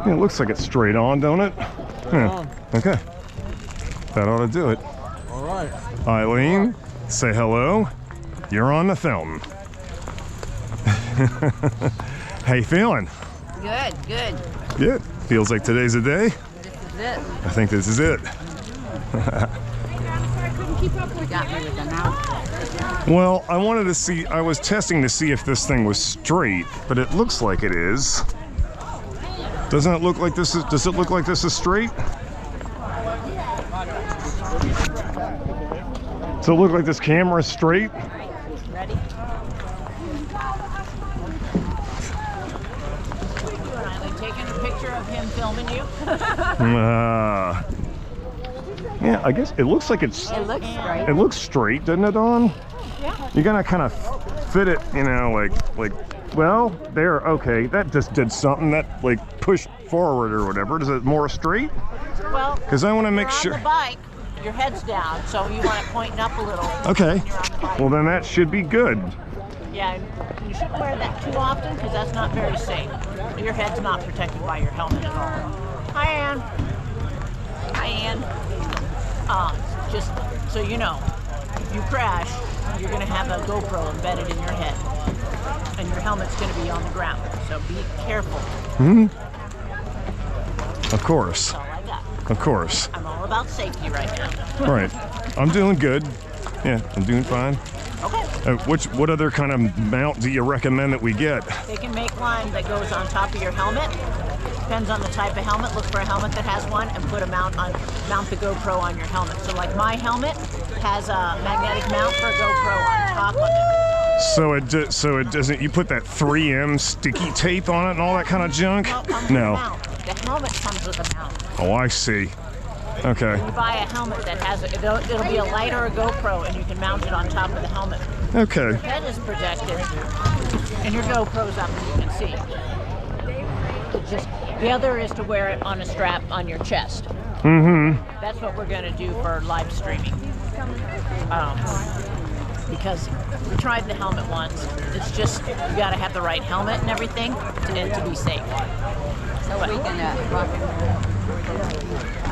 Yeah, it looks like it's straight on, don't it? Yeah. Okay. That ought to do it. All right. Eileen, say hello. You're on the film. How you feeling? Good, good. Yeah. Feels like today's the day. This is it. I think this is it. Got me with the mouth. Well, I wanted to see, I was testing to see if this thing was straight, but it looks like it is. Doesn't it look like this is, does it look like this is straight? Does it look like this camera is straight? Ready? I'm taking a picture of him filming you. Yeah, I guess it looks like it's, It looks straight. it looks straight, doesn't it, Dawn? Yeah. You're gonna kind of fit it, you know, like, well, there, okay, that just did something that, like, pushed forward or whatever. Is it more straight? Well, Because I want to make you're sure. on the bike, your head's down, so you want it pointing up a little. Okay, You're on the bike. well then that should be good. Yeah, you shouldn't wear that too often because that's not very safe. Your head's not protected by your helmet at all. Hi, Ann. Hi, Ann. Just so you know, if you crash, you're going to have a GoPro embedded in your head, and your helmet's going to be on the ground. So be careful. Of course, That's all I got. of course. I'm all about safety right now. All right, I'm doing good. Yeah, I'm doing fine. Okay. What other kind of mount do you recommend that we get? They can make one that goes on top of your helmet. Depends on the type of helmet. Look for a helmet that has one and put a mount the GoPro on your helmet. So like my helmet has a magnetic mount for a GoPro on top of it. So it doesn't. You put that 3M sticky tape on it and all that kind of junk? No, it comes with a No. mount. The helmet comes with a mount. Oh, I see. Okay. You buy a helmet that has it'll be a light or a GoPro, and you can mount it on top of the helmet. Okay. Your head is protected, and your GoPro's up, and you can see. It's just the other is to wear it on a strap on your chest. That's what we're going to do for live streaming. Because we tried the helmet once. It's just you got to have the right helmet and everything to be safe. So we can